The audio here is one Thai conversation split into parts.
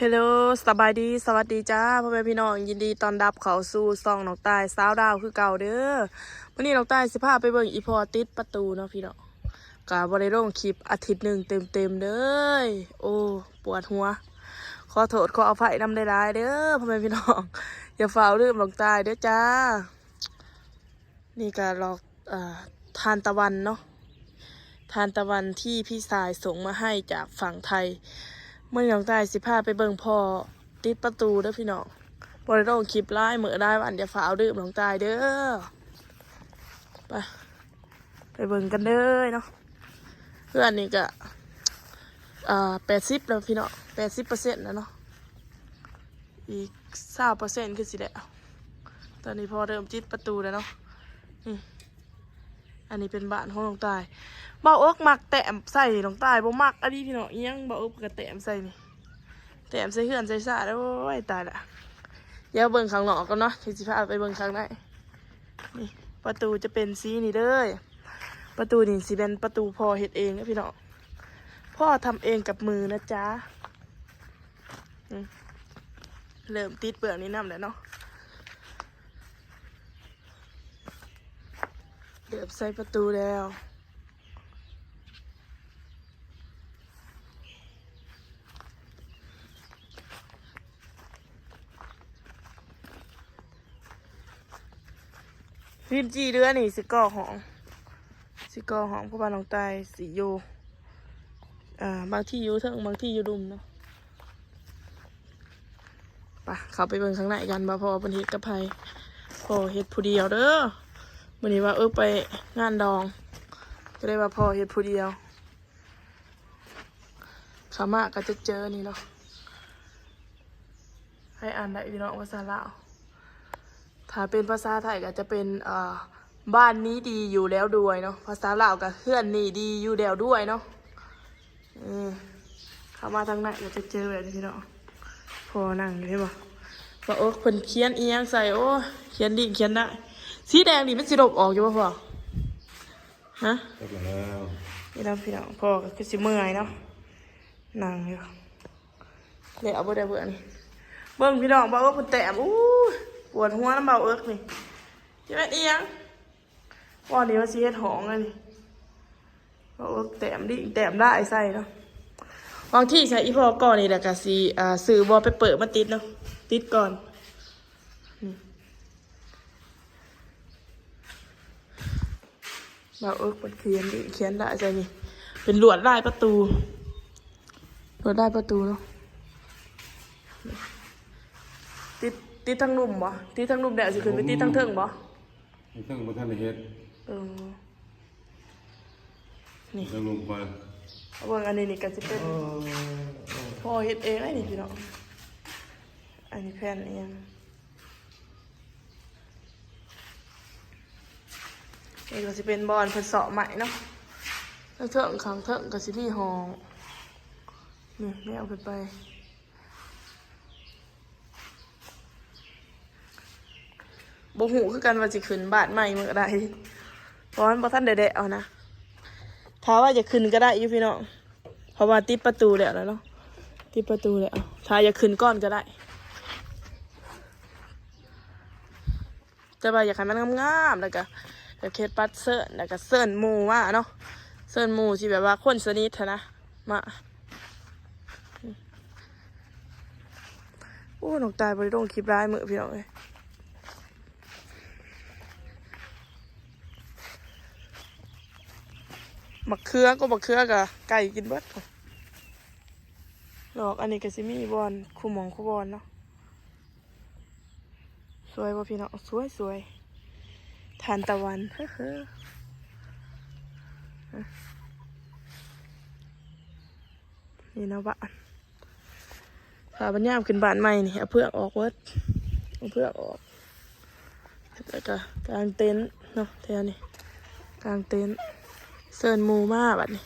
ฮลโหลสบายดีสวัสดีจ้าพ่อแม่พี่น้องยินดีต้อนรับเข้าสู่ซ่องน้องตายสาวดาวคือเก่าเด้อวันนี้น้องตายสิพาไปเบิ่งอีพอติดประตูเนาะพี่น้องกะบ่ได้ลงคลิปอาทิตย์หนึ่งเต็มเด้อโอ้ปวดหัวขอโทษขออภัยนำได้หลายเด้อพ่อแม่พี่น้องอย่าฝ่าลืมน้องตายเด้อจ้านี่ก็หลอกทานตะวันเนาะทานตะวันที่พี่สายส่งมาให้จากฝั่งไทยเมื่อน้องตายสิพาไปเบิ่งพ่อติดประตูเด้อพี่น้องบ่ได้ลงคลิปไล่มื้อได้วันอย่าฝ่าลืมน้องตายเด้อไปเบิ่งกันเด้อเนาะเพื่อนนี่ก็80แล้วพี่น้อง80%แล้วเนาะอีก20%คือสิได้ตอนนี้พอเริ่มติดประตูแล้วเนาะนี่อันนี้เป็นบ้านของน้องตายเบาเอิกมักแต้มใส่น้องตายบ่มักอันนี้พี่น้องยังเบาเอิกกับแต้มใส่นี่แต้มใส่เฮือนใส่ซ่าแล้วโอ้ยตายละเดี๋ยวเบิ่งข้างนอกกันเนาะที่สิพาไปเบิ่งข้างในนี่ประตูจะเป็นสีนี่เด้อประตูนี่สิเป็นประตูพ่อเฮ็ดเองนะพี่น้องพ่อทำเองกับมือนะจ๊ะเริ่มติดเปลือกนี้น้ำแล้วเนาะเริ่มใส่ประตูแล้ววินจีเรือนี่สิก่อหองผู้บ้านน้องตายสีอยู่บางที่อยู่เทิงบางที่อยู่ดุมเนาะไปเข้าไปเบิ่งข้างในกันบ่พอเป็นเฮ็ดกับไผพอเฮ็ดผู้เดียวเด้อมื้อนี้ว่าไปงานดองก็ได้ว่าพอเฮ็ดผู้เดียวขามาก็จะเจอนี่เนาะให้อ่านได้พี่น้องภาษาลาวถ้าเป็นภาษาไทยก็จะเป็นบ้านนี้ดีอยู่แล้วด้วยเนาะภาษาลาวก็เฮือนนี่ดีอยู่แล้วด้วยเนาะเข้ามาทางไหนก็จะเจอแบบนี้พี่น้องพอนั่งอยู่ใช่ปะว่าเพิ่นเขียนอีหยังใส่โอ้เขียนดีเขียนได้สีแดงนี่มันสิลบออกอยู่ป่ะพ่อฮะแล้วนี่เราพี่น้องพ่อก็คือสิเมื่อยเนาะนั่งอยู่เดี๋ยวเอาบ่ได้เบื่อนี่เบิ่งพี่น้องเบาเพิ่นแต้มอู้ปวดหัวน้ำเบานี่ใช่ไหมอีหยังว่านี่ว่าสิเฮ็ดหองอันนี้เบาแต้มดิแต้มได้ใส่เนาะบางที่ใช้อีพอก่อนนี่แหละก็สิซื้อบอไปเปิดมาติดเนาะติดก่อนเบามันเขียนได้ใช่นี่เป็นลวดลายประตูเนาะติดทั้งนุ่มบ่ติดทั้งนุ่มแดดสิขึ้นไปติดทั้งเทิงบ่เทิงบ่ทันได้เฮ็ดนี่เทิงลงไปเอาเบิ่งอันนี้ก็สิเป็นพอเฮ็ดเองไอ้นี่พี่น้องอันนี้แผ่นเองนี่ก็สิเป็นบอนเพิ่นเสาะใหม่เนาะแล้วเถิงข้างเถิงก็สิมีห้องนี่ไม่เอาขึ้นไปบ่ฮู้คือกันว่าสิขึ้นบ้านใหม่มื้อใดเพราะมันบ่ทันได้เอานะถ้าว่าจะขึ้นก็ได้อยู่พี่น้องเพราะว่าติดประตูแล้วเนาะติดประตูแล้วถ้าอยากขึ้นก้อนก็ได้แต่ว่าอยากให้มันงามๆแล้วก็เคสปัดเซิร์นแล้วก็เซิร์นหมู่ว่าเนาะเซิร์นหมู่ที่แบบว่าคนสนิทนะมาโอ้น้องตายบริโภคคลิปร้ายมือพี่น้องเลยบักเขือกับไก่กินเบิดหลอกอันนี้ก็สิมีบอลคู่หมองคู่บอลเนาะสวยป่ะพี่น้องสวยทานตะวันนี่นะบ้านถ้าบรรยามขึ้นบ้านใหม่นี่เอาเพื่อกออกเวิร์ดเอาเพื่อกออกแล้วก็กางเต็นท์เนาะแถวนี้กางเต็นท์เซิร์นมูมาบัดนี้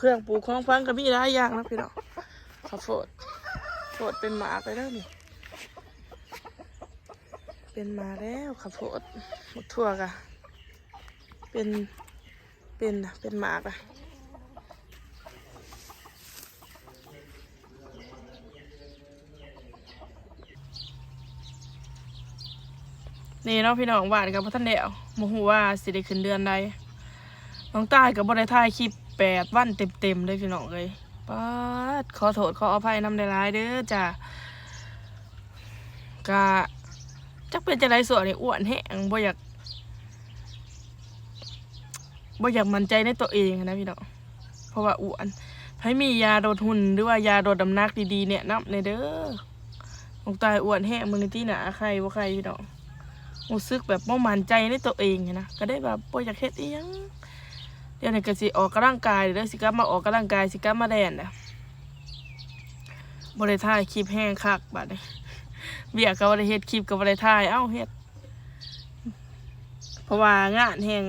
เครื่องปลูกของฟังก็มีหลายอย่างนะพี่น้องข้าวโพดโพดเป็นหมากไปแล้วนี่เป็นมาแล้วข้าวโพดหมดทั่วกะเป็นหมากอะนี่เนาะพี่น้องหวานกับพ่อท่านเดียวโมโหว่าสิได้ขึ้นเดือนใดน้องตายกับบริถ่ายคลิป8 วันเต็มเลยพี่น้องเลยป๊าดขอโทษขออภัยนำในร้ายเด้อจ้ะกะจักเป็นจะไรส่วนนี่อ้วนแห้งบ่อยากมั่นใจในตัวเองนะพี่น้องเพราะว่าอ้วนให้มียาลดหุ่นหรือว่ายาลดน้ำหนักดีๆเนี่ยนับในเด้อน้องตายอ้วนแห้งมือในที่หนาใครว่าใครพี่น้องรู้สึกแบบบ่มั่นใจในตัวเองนะก็ได้แบบบ่อยากเฮ็ดอีหยังเดี๋ยวนี้ก็สิออกกำลังกายเด้อสิกลับมาออกกำลังกายสิกลับมาแดนนะบ่ได้ถ่ายคลิปแห้งคักบัดนี้เบียก็บ่ได้เฮ็ดคลิปก็บ่ได้ถ่ายเอ้าเฮ็ดเพราะว่างานแห้ง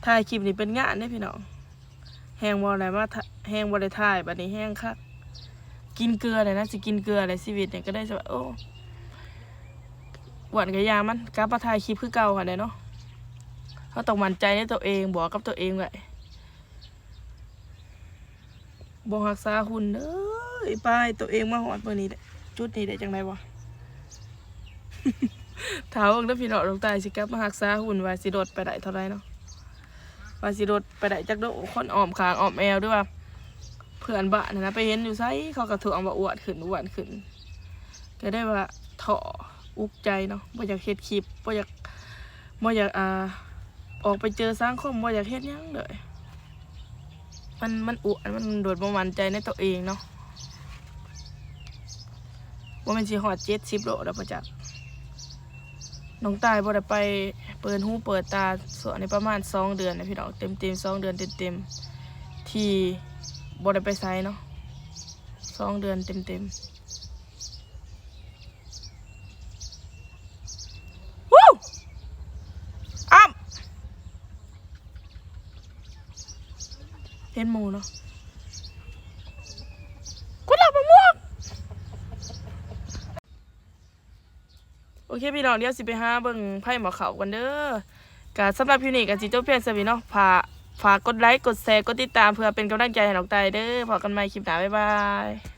ถ่ายคลิปนี่เป็นงานเด้พี่น้องแห้งบ่ได้มาแห้งบ่ได้ถ่ายบัดนี้แห้งคักกินเกลือเลยนะสิกินเกลืออะไรชีวิตเนี่ยก็ได้จะแบบโอ้หวานกับยามันกลับมาถ่ายคลิปคือเก่าค่ะเนาะเขาต้องมั่นใจในตัวเองบอกกับตัวเองไว้บอกรักษาหุ่นเด้อไปตัวเองมาหอดเมื่อนี้จุดนี้ได้จังไรวะ ถามว่าพี่น้องลงตายสิกลับมารักษาหุ่นว่าสิโดดไปได้เท่าไรเนาะว่าสิโดดไปได้จักโดคนอ้อมคางอ้อมแอวด้วยว่าเพื่อนบ้านนะไปเห็นอยู่ไซเขากระถ่วงว่าอ้วนขึ้นก็ได้ว่าถ่ออุกใจเนาะบ่อยากเฮ็ดคลิปบ่อยากออกไปเจอสังคมบ่อยากเฮ็ดหยังเลยมันอ้วนมันโดดบ่มั่นใจในตัวเองเนาะบ่แม่นสิฮอด70 โลแล้วบ่จักน้องตายบ่ได้ไปเปิดหูเปิดตาส่วนในประมาณ2 เดือนนะพี่น้องเต็ม2 เดือนเต็มที่บ่ได้ไปไสเนาะ2 เดือนเต็มวู้เห็นหมูเนาะกุหลาบมะม่วงโอเคพี่น้องเดี๋ยวสิไปหาเบิ่งไพ่หมอเขากันเด้อกะสำหรับพี่นี่กะสิจบเพียงสวีเนาะฝากกดไลค์กดแชร์กดติดตามเพื่อเป็นกำลังใจให้น้องตายเด้อพบกันใหม่คลิปหน้าบ๊ายบาย